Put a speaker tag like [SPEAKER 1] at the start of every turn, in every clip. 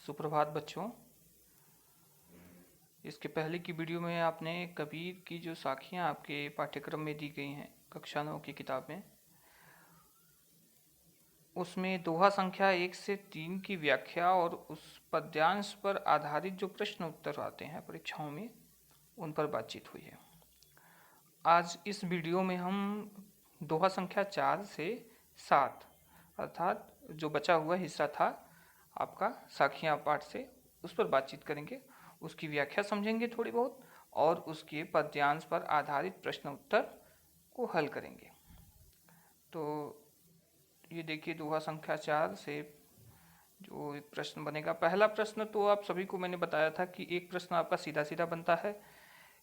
[SPEAKER 1] सुप्रभात बच्चों। इसके पहले की वीडियो में आपने कबीर की जो साखियाँ आपके पाठ्यक्रम में दी गई हैं कक्षा 9 की किताब में, उसमें दोहा संख्या 1 से 3 की व्याख्या और उस पद्यांश पर आधारित जो प्रश्न उत्तर आते हैं परीक्षाओं में, उन पर बातचीत हुई है। आज इस वीडियो में हम दोहा संख्या 4 से 7 अर्थात जो बचा हुआ हिस्सा था आपका साखियाँ पाठ से, उस पर बातचीत करेंगे। उसकी व्याख्या समझेंगे थोड़ी बहुत और उसके पद्यांश पर आधारित प्रश्न उत्तर को हल करेंगे। तो ये देखिए दोहा संख्या 4 से जो एक प्रश्न बनेगा। पहला प्रश्न तो आप सभी को मैंने बताया था कि एक प्रश्न आपका सीधा सीधा बनता है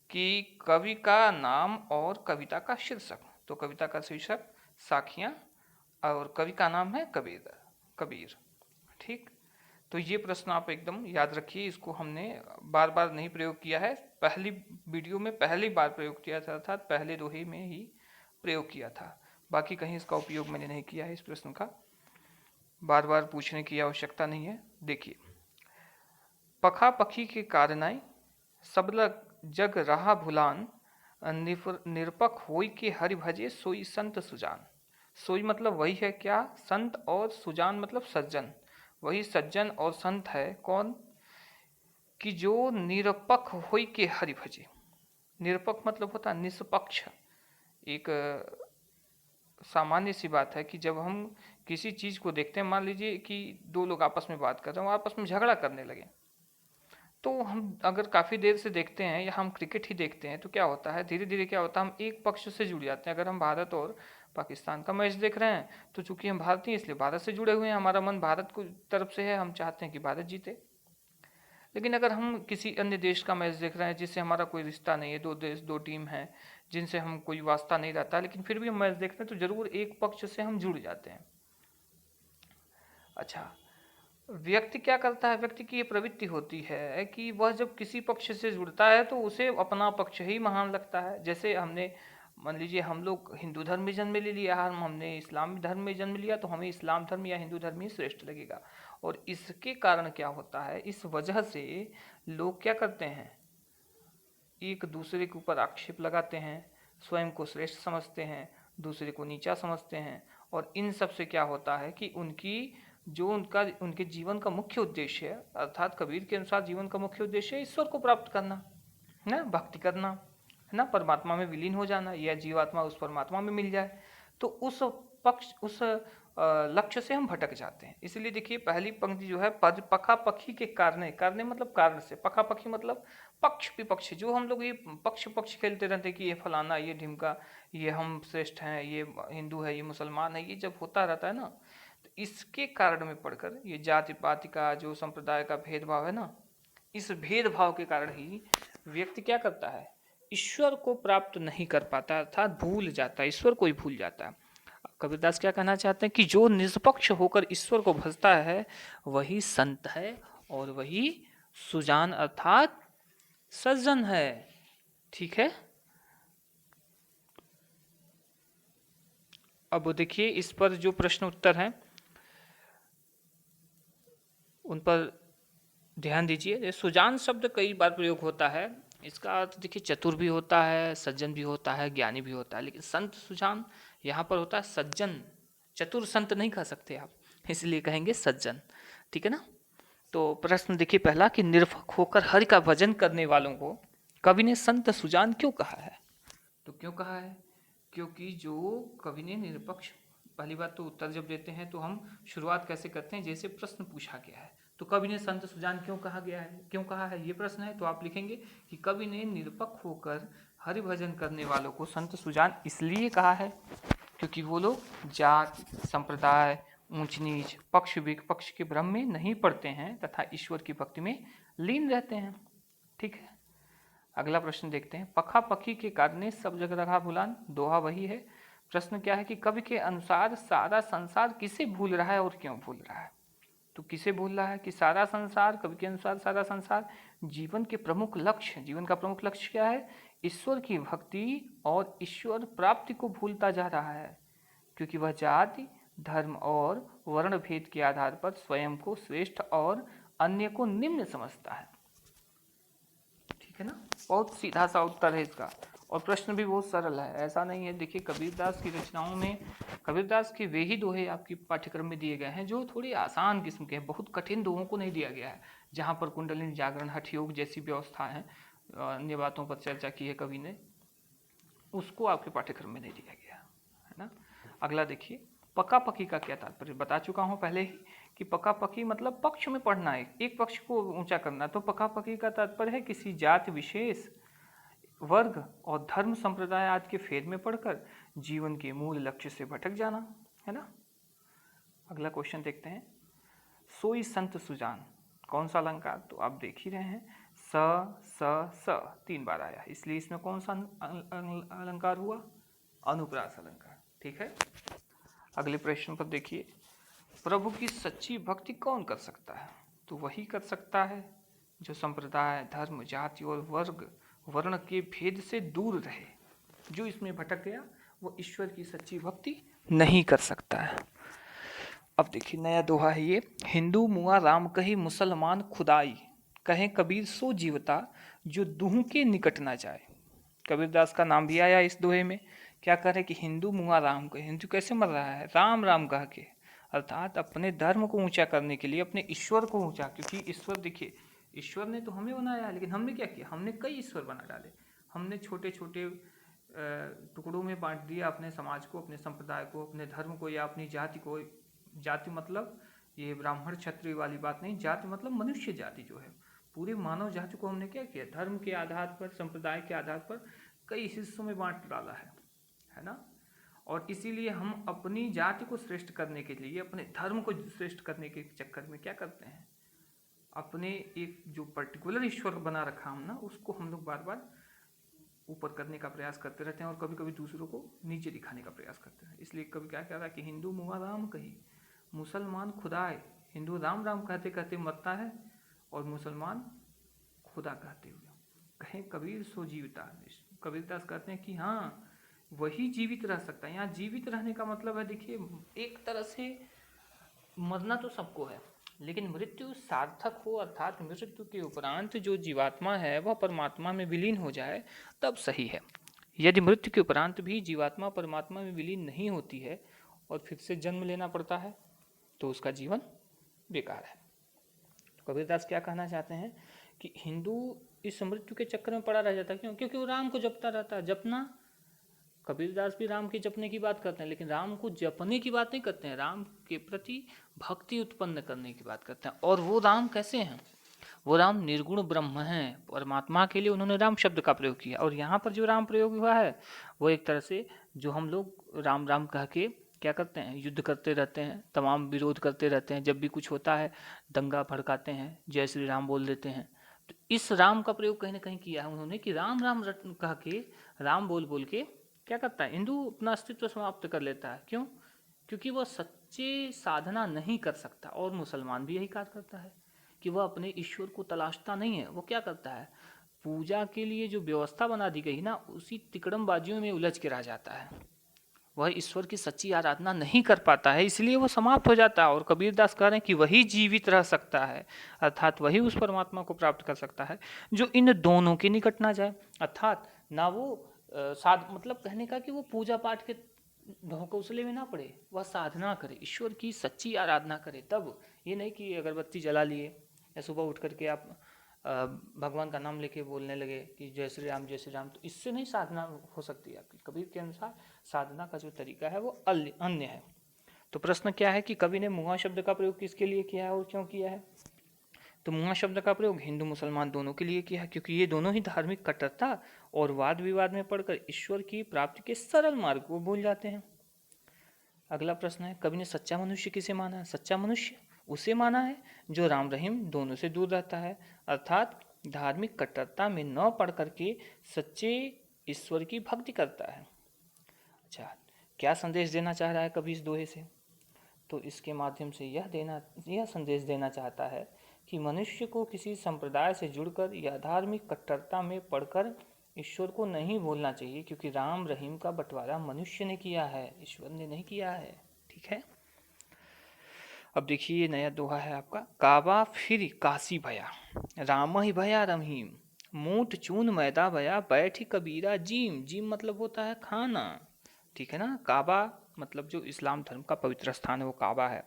[SPEAKER 1] कि कवि का नाम और कविता का शीर्षक। तो कविता का शीर्षक साखियाँ और कवि का नाम है कबीर। ठीक, तो ये प्रश्न आप एकदम याद रखिए। इसको हमने बार बार नहीं प्रयोग किया है, पहली वीडियो में पहली बार प्रयोग किया था, अर्थात पहले दोहे में ही प्रयोग किया था। बाकी कहीं इसका उपयोग मैंने नहीं किया है। इस प्रश्न का बार बार पूछने की आवश्यकता नहीं है। देखिए, पखा पखी के कारनाई सबल जग रहा भुलान, निरपक होई के हरि भजे सोई संत सुजान। सोई मतलब वही है क्या, संत, और सुजान मतलब सज्जन। वही सज्जन और संत है कौन कि जो निरपक होई के हरि भजे। निरपक मतलब होता है निष्पक्ष। एक सामान्य सी बात है कि जब हम किसी चीज़ को देखते हैं, मान लीजिए कि दो लोग आपस में बात कर रहे हैं, आपस में झगड़ा करने लगे, तो हम अगर काफ़ी देर से देखते हैं या हम क्रिकेट ही देखते हैं तो क्या होता है, धीरे धीरे क्या होता है, हम एक पक्ष से जुड़ जाते हैं। अगर हम भारत और पाकिस्तान का मैच देख रहे हैं तो चूंकि हम भारतीय इसलिए भारत से जुड़े हुए हैं, हमारा मन भारत को तरफ से है, हम चाहते हैं कि भारत जीते। लेकिन अगर हम किसी अन्य देश का मैच देख रहे हैं जिससे हमारा कोई रिश्ता नहीं है, दो देश दो टीम है जिनसे हम कोई वास्ता नहीं रहता, लेकिन फिर भी हम मैच देख रहे हैं तो जरूर एक पक्ष से हम जुड़ जाते हैं। अच्छा, व्यक्ति क्या करता है, व्यक्ति की ये प्रवृत्ति होती है कि वह जब किसी पक्ष से जुड़ता है तो उसे अपना पक्ष ही महान लगता है। जैसे हमने मान लीजिए हम लोग हिंदू धर्म में जन्म ले लिया, हमने इस्लाम धर्म में जन्म लिया, तो हमें इस्लाम धर्म या हिंदू धर्म ही श्रेष्ठ लगेगा। और इसके कारण क्या होता है, इस वजह से लोग क्या करते हैं, एक दूसरे के ऊपर आक्षेप लगाते हैं, स्वयं को श्रेष्ठ समझते हैं, दूसरे को नीचा समझते हैं। और इन सब से क्या होता है कि उनके जीवन का मुख्य उद्देश्य है, अर्थात कबीर के अनुसार जीवन का मुख्य उद्देश्य है ईश्वर को प्राप्त करना, है ना, भक्ति करना, है ना, परमात्मा में विलीन हो जाना, या जीवात्मा उस परमात्मा में मिल जाए। तो उस लक्ष्य से हम भटक जाते हैं। इसलिए देखिए पहली पंक्ति जो है, पद पखा पखी के कारणे मतलब कारण से, पखा पखी मतलब पक्ष विपक्ष। जो हम लोग ये पक्ष खेलते रहते हैं कि ये फलाना, ये ढिमका, ये हम श्रेष्ठ हैं, ये हिंदू है, ये मुसलमान है, ये जब होता रहता है ना, तो इसके कारण में पढ़कर ये जाति पाति का जो संप्रदाय का भेदभाव है ना, इस भेदभाव के कारण ही व्यक्ति क्या करता है, ईश्वर को प्राप्त नहीं कर पाता, अर्थात भूल जाता है, ईश्वर को ही भूल जाता है। कबीरदास क्या कहना चाहते हैं कि जो निष्पक्ष होकर ईश्वर को भजता है वही संत है और वही सुजान अर्थात सज्जन है। ठीक है, अब देखिए इस पर जो प्रश्न उत्तर हैं उन पर ध्यान दीजिए। सुजान शब्द कई बार प्रयोग होता है, इसका अर्थ देखिए चतुर भी होता है, सज्जन भी होता है, ज्ञानी भी होता है, लेकिन संत सुजान यहाँ पर होता है सज्जन। चतुर संत नहीं कह सकते आप, इसलिए कहेंगे सज्जन। ठीक है ना। तो प्रश्न देखिए पहला कि निरपक होकर हरि का भजन करने वालों को कवि ने संत सुजान क्यों कहा है। तो क्यों कहा है, क्योंकि जो कवि ने निरपक्ष, पहली बात तो उत्तर जब देते हैं तो हम शुरुआत कैसे करते हैं, जैसे प्रश्न पूछा गया है, तो कवि ने संत सुजान क्यों कहा गया है, क्यों कहा है, ये प्रश्न है। तो आप लिखेंगे कि कवि ने निरपक्ष होकर हरि भजन करने वालों को संत सुजान इसलिए कहा है क्योंकि वो लोग जात संप्रदाय ऊंच नीच पक्ष विपक्ष के भ्रम में नहीं पड़ते हैं तथा ईश्वर की भक्ति में लीन रहते हैं। ठीक है, अगला प्रश्न देखते हैं। पखा पखी के कारणे सब जग रहा भुलान, दोहा वही है। प्रश्न क्या है कि कवि के अनुसार सारा संसार किसे भूल रहा है और क्यों भूल रहा है। तो किसे भूल रहा है कि सारा संसार, कवि के अनुसार सारा संसार जीवन के प्रमुख लक्ष्य, जीवन का प्रमुख लक्ष्य क्या है, ईश्वर की भक्ति और ईश्वर प्राप्ति को भूलता जा रहा है, क्योंकि वह जाति धर्म और वर्ण भेद के आधार पर स्वयं को श्रेष्ठ और अन्य को निम्न समझता है। ठीक है ना, बहुत सीधा सा उत्तर है इसका, और प्रश्न भी बहुत सरल है, ऐसा नहीं है। देखिए कबीरदास की रचनाओं में कबीरदास के वे ही दोहे आपके पाठ्यक्रम में दिए गए हैं जो थोड़ी आसान किस्म के हैं, बहुत कठिन दोहों को नहीं दिया गया है। जहाँ पर कुंडलिनी जागरण, हठ योग जैसी व्यवस्था है, अन्य बातों पर चर्चा की है कवि ने, उसको आपके पाठ्यक्रम में नहीं दिया गया है ना। अगला देखिए, पका पकी का क्या तात्पर्य, बता चुका हूँ पहले ही कि पका पकी मतलब पक्ष में पढ़ना है, एक पक्ष को ऊंचा करना। तो पका पकी का तात्पर्य है किसी जाति विशेष, वर्ग और धर्म संप्रदाय आदि के फेद में पढ़कर जीवन के मूल लक्ष्य से भटक जाना, है ना। अगला क्वेश्चन देखते हैं, सोई संत सुजान, कौन सा अलंकार, तो आप देख ही रहे हैं, स स 3 बार आया, इसलिए इसमें कौन सा अलंकार हुआ, अनुप्रास अलंकार। ठीक है। अगले प्रश्न पर देखिए, प्रभु की सच्ची भक्ति कौन कर सकता है, तो वही कर सकता है जो संप्रदाय, धर्म, जाति और वर्ण के भेद से दूर रहे। जो इसमें भटक गया वो ईश्वर की सच्ची भक्ति नहीं कर सकता है। अब देखिए नया दोहा है ये, हिंदू मुआ राम कही मुसलमान खुदाई, कहे कबीर सो जीवता जो दूह के निकट ना जाए। कबीरदास का नाम भी आया इस दोहे में। क्या कर रहे कि हिंदू मुआ राम कहे, हिंदू कैसे मर रहा है, राम राम कह के, अर्थात अपने धर्म को ऊंचा करने के लिए अपने ईश्वर को ऊंचा, क्योंकि ईश्वर देखिए, ईश्वर ने तो हमें बनाया है, लेकिन हमने क्या किया, हमने कई ईश्वर बना डाले। हमने छोटे छोटे टुकड़ों में बांट दिया अपने समाज को, अपने संप्रदाय को, अपने धर्म को या अपनी जाति को। जाति मतलब ये ब्राह्मण क्षत्रिय वाली बात नहीं, जाति मतलब मनुष्य जाति जो है, पूरी मानव जाति को हमने क्या किया, धर्म के आधार पर, संप्रदाय के आधार पर कई हिस्सों में बांट डाला है ना। और इसीलिए हम अपनी जाति को श्रेष्ठ करने के लिए, अपने धर्म को श्रेष्ठ करने के चक्कर में क्या करते हैं, अपने एक जो पर्टिकुलर ईश्वर बना रखा हम ना, उसको हम लोग बार बार ऊपर करने का प्रयास करते रहते हैं और कभी कभी दूसरों को नीचे दिखाने का प्रयास करते हैं। इसलिए कभी क्या कह रहा है कि हिंदू मुआ राम कही मुसलमान खुदाए, हिंदू राम राम कहते कहते मरता है और मुसलमान खुदा कहते हुए, कहें कबीर सो जीविता। कबीरदास कहते हैं कि हाँ वही जीवित रह सकता है। यहाँ जीवित रहने का मतलब है, देखिए एक तरह से मरना तो सबको है, लेकिन मृत्यु सार्थक हो, अर्थात मृत्यु के उपरांत जो जीवात्मा है वह परमात्मा में विलीन हो जाए, तब सही है। यदि मृत्यु के उपरांत भी जीवात्मा परमात्मा में विलीन नहीं होती है और फिर से जन्म लेना पड़ता है, तो उसका जीवन बेकार है। तो कबीरदास क्या कहना चाहते हैं कि हिंदू इस मृत्यु के चक्कर में पड़ा रह जाता है। क्यों? क्योंकि वो राम को जपता रहता है। जपना, कबीरदास भी राम के जपने की बात करते हैं, लेकिन राम को जपने की बात नहीं करते हैं, राम के प्रति भक्ति उत्पन्न करने की बात करते हैं। और वो राम कैसे हैं, वो राम निर्गुण ब्रह्म हैं, परमात्मा के लिए उन्होंने राम शब्द का प्रयोग किया। और यहाँ पर जो राम प्रयोग हुआ है वो एक तरह से जो हम लोग राम राम कह के क्या करते हैं, युद्ध करते रहते हैं, तमाम विरोध करते रहते हैं, जब भी कुछ होता है दंगा भड़काते हैं, जय श्री राम बोल देते हैं। तो इस राम का प्रयोग कहीं ना कहीं किया है उन्होंने कि राम राम कह के, राम बोल बोल के क्या करता है, हिंदू अपना अस्तित्व समाप्त कर लेता है। क्यों? क्योंकि वह सच्चे साधना नहीं कर सकता। और मुसलमान भी यही कार्य करता है कि वह अपने ईश्वर को तलाशता नहीं है, वो क्या करता है, पूजा के लिए जो व्यवस्था बना दी गई ना, उसी तिकड़मबाजियों में उलझ के रह जाता है, वह ईश्वर की सच्ची आराधना नहीं कर पाता है, इसलिए वो समाप्त हो जाता है। और कबीरदास कह रहे हैं कि वही जीवित रह सकता है, अर्थात वही उस परमात्मा को प्राप्त कर सकता है जो इन दोनों के निकट ना जाए। अर्थात ना वो मतलब कहने का कि वो पूजा पाठ के ढोंकौसले में ना पड़े, वह साधना करे, ईश्वर की सच्ची आराधना करे। तब ये नहीं कि अगरबत्ती जला लिए या सुबह उठ करके आप भगवान का नाम लेके बोलने लगे कि जय श्री राम जय श्री राम, तो इससे नहीं साधना हो सकती आपकी। कबीर के अनुसार साधना का जो तरीका है वो अन्य है। तो प्रश्न क्या है कि कवि ने मुआ शब्द का प्रयोग किसके लिए किया है और क्यों किया है, तो मुआ शब्द का प्रयोग हिंदू मुसलमान दोनों के लिए किया है, क्योंकि ये दोनों ही धार्मिक कट्टरता और वाद विवाद में पड़कर ईश्वर की प्राप्ति के सरल मार्ग को भूल जाते हैं। अगला प्रश्न है, कवि ने सच्चा मनुष्य किसे माना है, सच्चा मनुष्य उसे माना है जो राम रहीम दोनों से दूर रहता है, अर्थात धार्मिक कट्टरता में न पड़ करके सच्चे ईश्वर की भक्ति करता है। अच्छा, क्या संदेश देना चाह रहा है कवि इस दोहे से, तो इसके माध्यम से यह संदेश देना चाहता है कि मनुष्य को किसी संप्रदाय से जुड़कर या धार्मिक कट्टरता में पड़कर ईश्वर को नहीं भूलना चाहिए, क्योंकि राम रहीम का बंटवारा मनुष्य ने किया है, ईश्वर ने नहीं किया है। ठीक है। अब देखिए ये नया दोहा है आपका, काबा फिर काशी भया, राम ही भया रहीम, मूठ चून मैदा भया, बैठी कबीरा जीम। जीम मतलब होता है खाना, ठीक है ना। काबा मतलब जो इस्लाम धर्म का पवित्र स्थान है वो काबा है।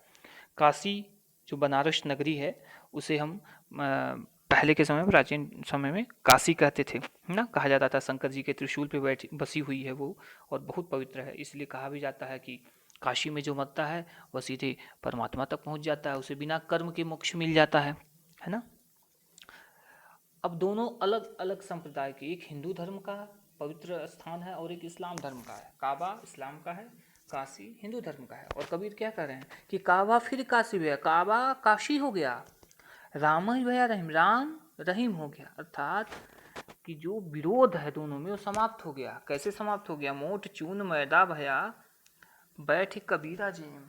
[SPEAKER 1] काशी जो बनारस नगरी है उसे हम पहले के समय में, प्राचीन समय में काशी कहते थे ना, कहा जाता था। शंकर जी के त्रिशूल पे बैठी बसी हुई है वो, और बहुत पवित्र है, इसलिए कहा भी जाता है कि काशी में जो मरता है वह सीधे परमात्मा तक पहुंच जाता है, उसे बिना कर्म के मोक्ष मिल जाता है ना। अब दोनों अलग अलग संप्रदाय के, एक हिंदू धर्म का पवित्र स्थान है और एक इस्लाम धर्म का है। काबा इस्लाम का है, काशी हिंदू धर्म का है। और कबीर क्या कर रहे हैं कि काबा फिर काशी भया, काबा काशी हो गया, राम ही भया रहीम, राम रहीम हो गया, अर्थात कि जो विरोध है दोनों में वो समाप्त हो गया। कैसे समाप्त हो गया? मोट चून मैदा भया, बैठ कबीरा जीम।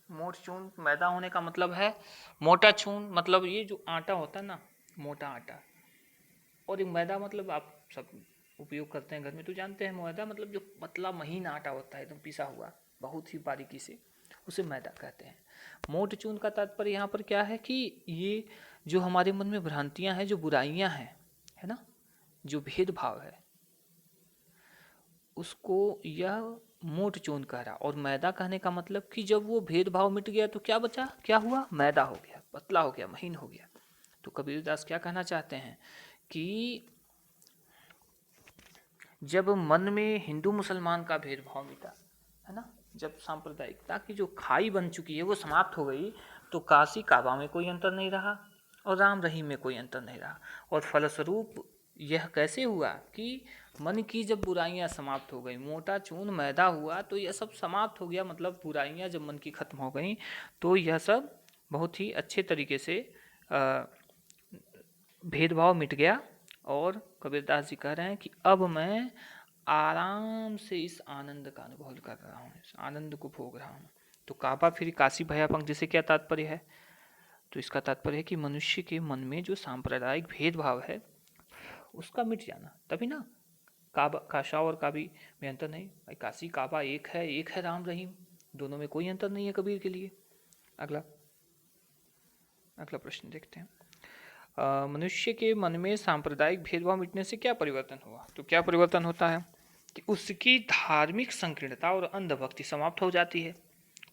[SPEAKER 1] मोट चून मैदा होने का मतलब है मोटा चून, मतलब ये जो आटा होता है ना, मोटा आटा, और एक मैदा मतलब आप सब उपयोग करते हैं घर में तो जानते हैं, मैदा मतलब जो पतला महीन आटा होता है एकदम पिसा हुआ बहुत ही बारीकी से, उसे मैदा कहते हैं। मोट चून का तात्पर्य यहाँ पर क्या है कि ये जो हमारे मन में भ्रांतियाँ हैं, जो बुराइयाँ हैं, है ना, जो भेदभाव है, उसको यह मोट चून कह रहा। और मैदा कहने का मतलब कि जब वो भेदभाव मिट गया तो क्या बचा, क्या हुआ? मैदा हो गया, पतला हो गया, महीन हो गया। तो कबीरदास क्या कहना चाहते हैं कि जब मन में हिंदू मुसलमान का भेदभाव मिटा, है ना, जब सांप्रदायिकता की जो खाई बन चुकी है वो समाप्त हो गई, तो काशी काबा में कोई अंतर नहीं रहा और राम रहीम में कोई अंतर नहीं रहा। और फलस्वरूप यह कैसे हुआ कि मन की जब बुराइयां समाप्त हो गई, मोटा चून मैदा हुआ, तो यह सब समाप्त हो गया। मतलब बुराइयां जब मन की खत्म हो गई तो यह सब बहुत ही अच्छे तरीके से भेदभाव मिट गया। और कबीरदास जी कह रहे हैं कि अब मैं आराम से इस आनंद का अनुभव कर रहा हूँ, इस आनंद को भोग रहा हूँ। तो काबा फिर काशी भया पंख, जिसे क्या तात्पर्य है? तो इसका तात्पर्य है कि मनुष्य के मन में जो सांप्रदायिक भेदभाव है उसका मिट जाना, तभी ना। काबा, काशा और काबी में अंतर नहीं भाई, काशी काबा एक है राम रहीम, दोनों में कोई अंतर नहीं है कबीर के लिए। अगला अगला प्रश्न देखते हैं। मनुष्य के मन में सांप्रदायिक भेदभाव मिटने से क्या परिवर्तन हुआ? तो क्या परिवर्तन होता है कि उसकी धार्मिक संकीर्णता और अंधभक्ति समाप्त हो जाती है।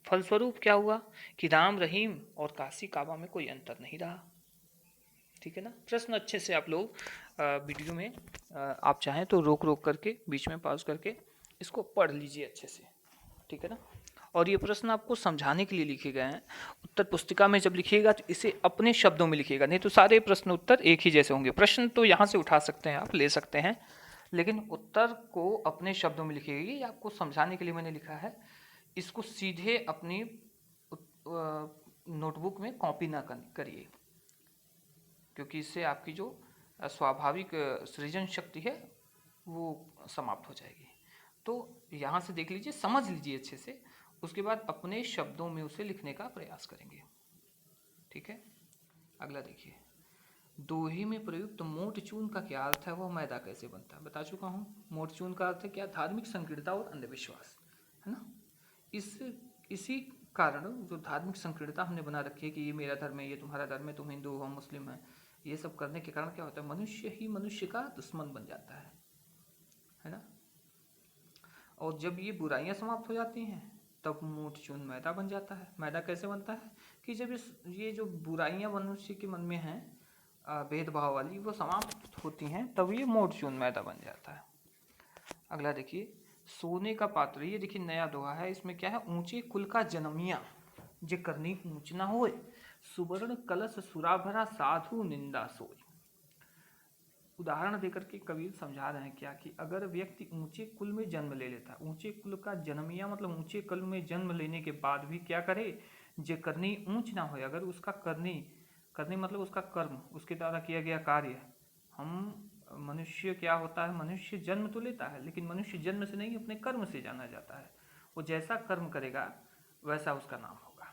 [SPEAKER 1] फलस्वरूप क्या हुआ कि राम रहीम और काशी काबा में कोई अंतर नहीं रहा। ठीक है ना। प्रश्न अच्छे से आप लोग वीडियो में आप चाहें तो रोक रोक करके, बीच में पॉज करके इसको पढ़ लीजिए अच्छे से, ठीक है ना। और ये प्रश्न आपको समझाने के लिए लिखे गए हैं। उत्तर पुस्तिका में जब लिखिएगा तो इसे अपने शब्दों में लिखिएगा, नहीं तो सारे प्रश्न उत्तर एक ही जैसे होंगे। प्रश्न तो यहाँ से उठा सकते हैं, आप ले सकते हैं, लेकिन उत्तर को अपने शब्दों में लिखिएगा। ये आपको समझाने के लिए मैंने लिखा है। इसको सीधे अपनी नोटबुक में कॉपी ना करिए, क्योंकि इससे आपकी जो स्वाभाविक सृजन शक्ति है वो समाप्त हो जाएगी। तो यहाँ से देख लीजिए, समझ लीजिए अच्छे से, उसके बाद अपने शब्दों में उसे लिखने का प्रयास करेंगे। ठीक है। अगला देखिए, दोहे में प्रयुक्त मोट चून का क्या अर्थ है, वह मैदा कैसे बनता है? बता चुका हूँ। मोट चून का अर्थ है क्या? धार्मिक संकीर्णता और अंधविश्वास, है ना। इसी कारण जो धार्मिक संकीर्णता हमने बना रखी है कि ये मेरा धर्म है, ये तुम्हारा धर्म है, तुम हिंदू हो, हम मुस्लिम हैं, ये सब करने के कारण क्या होता है? मनुष्य ही मनुष्य का दुश्मन बन जाता है ना। और जब ये बुराइयां समाप्त हो जाती हैं तब मोट चून मैदा बन जाता है। मैदा कैसे बनता है कि जब ये जो बुराइयां मनुष्य के मन में हैं, भेदभाव वाली, वो समाप्त होती हैं, तब ये मोट चून मैदा बन जाता है। अगला देखिए, सोने का पात्र, ये देखिए नया दोहा है। इसमें क्या है? ऊंचे कुल का जन्मिया जे करनी ऊंच ना होए, सुवर्ण कलश सुरा भरा, साधु निंदा सोई। उदाहरण देकर के कबीर समझा रहे हैं क्या कि अगर व्यक्ति ऊंचे कुल में जन्म ले लेता है, ऊंचे कुल का जन्मिया मतलब ऊंचे कुल में जन्म लेने के बाद भी क्या करे? जे करनी ऊंच ना हो, अगर उसका करनी करनी मतलब उसका कर्म, उसके द्वारा किया गया कार्य, हम मनुष्य क्या होता है? मनुष्य जन्म तो लेता है, लेकिन मनुष्य जन्म से नहीं, अपने कर्म से जाना जाता है। वो जैसा कर्म करेगा वैसा उसका नाम होगा।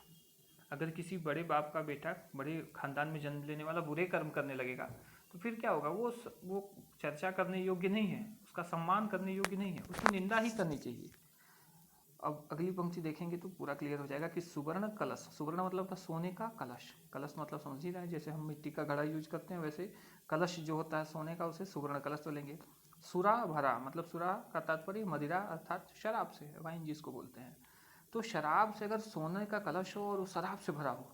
[SPEAKER 1] अगर किसी बड़े बाप का बेटा बड़े खानदान में जन्म लेने वाला बुरे कर्म करने लगेगा तो फिर क्या होगा? वो चर्चा करने योग्य नहीं है, उसका सम्मान करने योग्य नहीं है, उसकी निंदा ही करनी चाहिए। अब अगली पंक्ति देखेंगे तो पूरा क्लियर हो जाएगा कि सुवर्ण कलश, सुवर्ण मतलब था सोने का, कलश, कलश मतलब समझ ही रहे हैं, जैसे हम मिट्टी का घड़ा यूज करते हैं वैसे कलश जो होता है सोने का उसे सुवर्ण कलश तो लेंगे। सुरा भरा मतलब सुरा का तात्पर्य मदिरा अर्थात शराब से, वाइन जिसको बोलते हैं। तो शराब से अगर सोने का कलश हो और शराब से भरा हो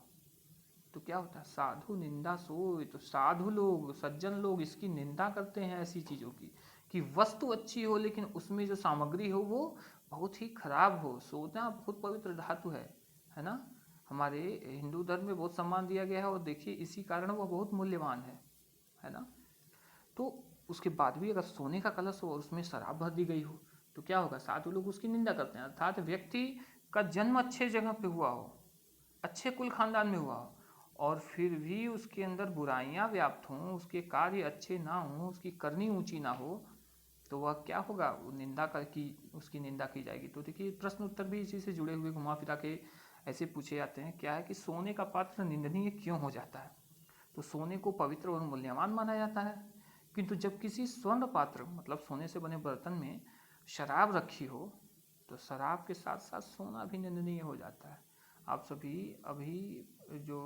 [SPEAKER 1] तो क्या होता है, साधु निंदा सोई। तो साधु लोग, सज्जन लोग इसकी निंदा करते हैं ऐसी चीज़ों की, कि वस्तु अच्छी हो लेकिन उसमें जो सामग्री हो वो बहुत ही खराब हो। सोना बहुत पवित्र धातु है ना। हमारे हिंदू धर्म में बहुत सम्मान दिया गया है और देखिए इसी कारण वो बहुत मूल्यवान है ना। तो उसके बाद भी अगर सोने का कलश हो और उसमें शराब भर दी गई हो तो क्या होगा, साधु लोग उसकी निंदा करते हैं। अर्थात व्यक्ति का जन्म अच्छे जगह पे हुआ हो, अच्छे कुल खानदान में हुआ हो, और फिर भी उसके अंदर बुराइयां व्याप्त हों, उसके कार्य अच्छे ना हों, उसकी करनी ऊंची ना हो, तो वह क्या होगा, वो निंदा कर की उसकी निंदा की जाएगी। तो देखिए प्रश्न उत्तर भी इसी से जुड़े हुए घुमा फिरा के ऐसे पूछे जाते हैं। क्या है कि सोने का पात्र निंदनीय क्यों हो जाता है, तो सोने को पवित्र और मूल्यवान माना जाता है, किंतु जब किसी स्वर्ण पात्र मतलब सोने से बने बर्तन में शराब रखी हो तो शराब के साथ साथ सोना भी निंदनीय हो जाता है। आप सभी अभी जो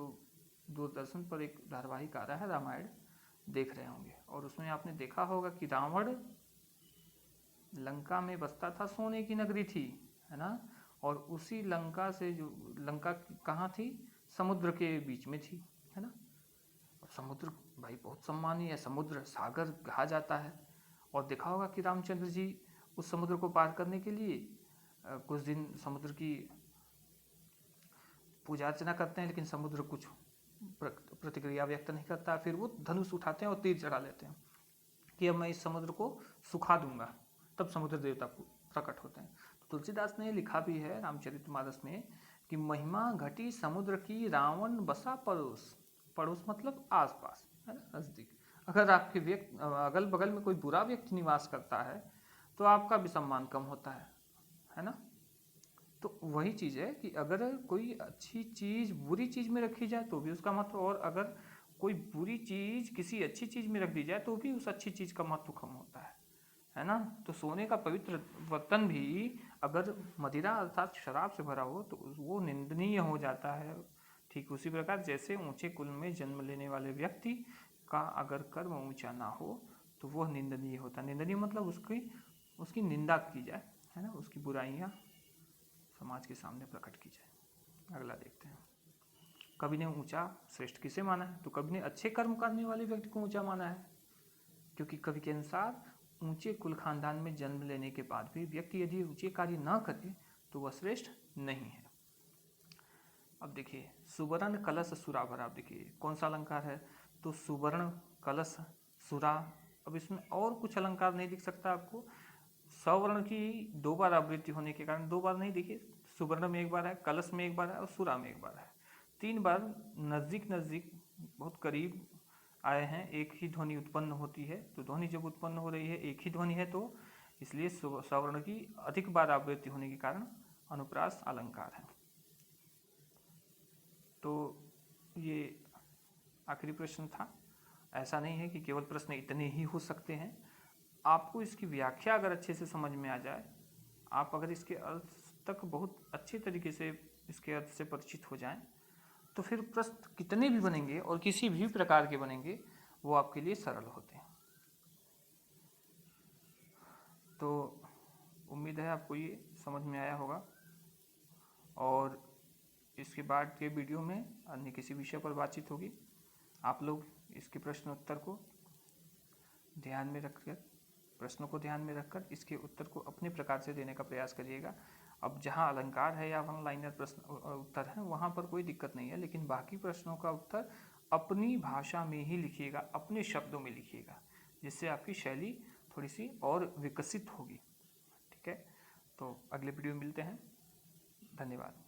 [SPEAKER 1] दूरदर्शन पर एक धारावाहिक आ रहा है रामायण देख रहे होंगे, और उसमें आपने देखा होगा कि रावण लंका में बसता था, सोने की नगरी थी, है ना। और उसी लंका से जो लंका कहाँ थी, समुद्र के बीच में थी, है ना। अब समुद्र भाई बहुत सम्मानीय है, समुद्र सागर कहा जाता है। और देखा होगा कि रामचंद्र जी उस समुद्र को पार करने के लिए कुछ दिन समुद्र की पूजा अर्चना करते हैं, लेकिन समुद्र कुछ प्रतिक्रिया व्यक्त नहीं करता। फिर वो धनुष उठाते हैं और तीर चढ़ा लेते हैं कि अब मैं इस समुद्र को सुखा दूंगा। तब समुद्र देवता प्रकट होते हैं। तो तुलसीदास ने लिखा भी है रामचरितमानस में कि महिमा घटी समुद्र की, रावण बसा पड़ोस, पड़ोस मतलब आसपास, है ना, नजदीक। अगर आपके अगल बगल में कोई बुरा व्यक्ति निवास करता है तो आपका भी सम्मान कम होता है ना। तो वही चीज़ है कि अगर कोई अच्छी चीज़ बुरी चीज़ में रखी जाए तो भी उसका महत्व, और अगर कोई बुरी चीज़ किसी अच्छी चीज़ में रख दी जाए तो भी उस अच्छी चीज़ का महत्व कम होता है ना। तो सोने का पवित्र बर्तन भी अगर मदिरा अर्थात शराब से भरा हो तो वो निंदनीय हो जाता है। ठीक उसी प्रकार जैसे ऊंचे कुल में जन्म लेने वाले व्यक्ति का अगर कर्म ऊंचा ना हो तो वह निंदनीय होता है। निंदनीय मतलब उसकी निंदा की जाए, है ना, उसकी बुराइयाँ समाज के सामने प्रकट की जाए। अगला देखते हैं। कवि ने ऊंचा श्रेष्ठ किसे माना है, तो कवि ने अच्छे कर्म करने वाले व्यक्ति को ऊंचा माना है, क्योंकि कवि के अनुसार ऊंचे कुल खानदान में जन्म लेने के बाद भी व्यक्ति यदि ऊंचे कार्य न करे तो वह श्रेष्ठ नहीं है। अब देखिए सुवर्ण कलश सुरा भरा। अब देखिए कौन सा अलंकार है, तो सुवर्ण कलश सुरा। अब इसमें और कुछ अलंकार नहीं दिख सकता आपको। सवर्ण की 2 बार आवृत्ति होने के कारण 2 बार नहीं, देखिए सुवर्ण में 1 बार है, कलश में 1 बार है और सुरा में 1 बार है। 3 बार नज़दीक नज़दीक बहुत करीब आए हैं, एक ही ध्वनि उत्पन्न होती है। तो ध्वनि जब उत्पन्न हो रही है एक ही ध्वनि है, तो इसलिए सवर्ण की अधिक बार आवृत्ति होने के कारण अनुप्रास अलंकार है। तो ये आखिरी प्रश्न था। ऐसा नहीं है कि केवल प्रश्न इतने ही हो सकते हैं, आपको इसकी व्याख्या अगर अच्छे से समझ में आ जाए, आप अगर इसके अर्थ तक बहुत अच्छे तरीके से इसके अर्थ से परिचित हो जाएं, तो फिर प्रश्न कितने भी बनेंगे और किसी भी प्रकार के बनेंगे वो आपके लिए सरल होते हैं। तो उम्मीद है आपको ये समझ में आया होगा, और इसके बाद के वीडियो में अन्य किसी विषय पर बातचीत होगी। आप लोग इसके प्रश्न उत्तर को ध्यान में रखकर, प्रश्नों को ध्यान में रखकर इसके उत्तर को अपने प्रकार से देने का प्रयास करिएगा। अब जहाँ अलंकार है या वन लाइनर प्रश्न उत्तर है वहाँ पर कोई दिक्कत नहीं है, लेकिन बाकी प्रश्नों का उत्तर अपनी भाषा में ही लिखिएगा, अपने शब्दों में लिखिएगा, जिससे आपकी शैली थोड़ी सी और विकसित होगी। ठीक है, तो अगले वीडियो में मिलते हैं। धन्यवाद।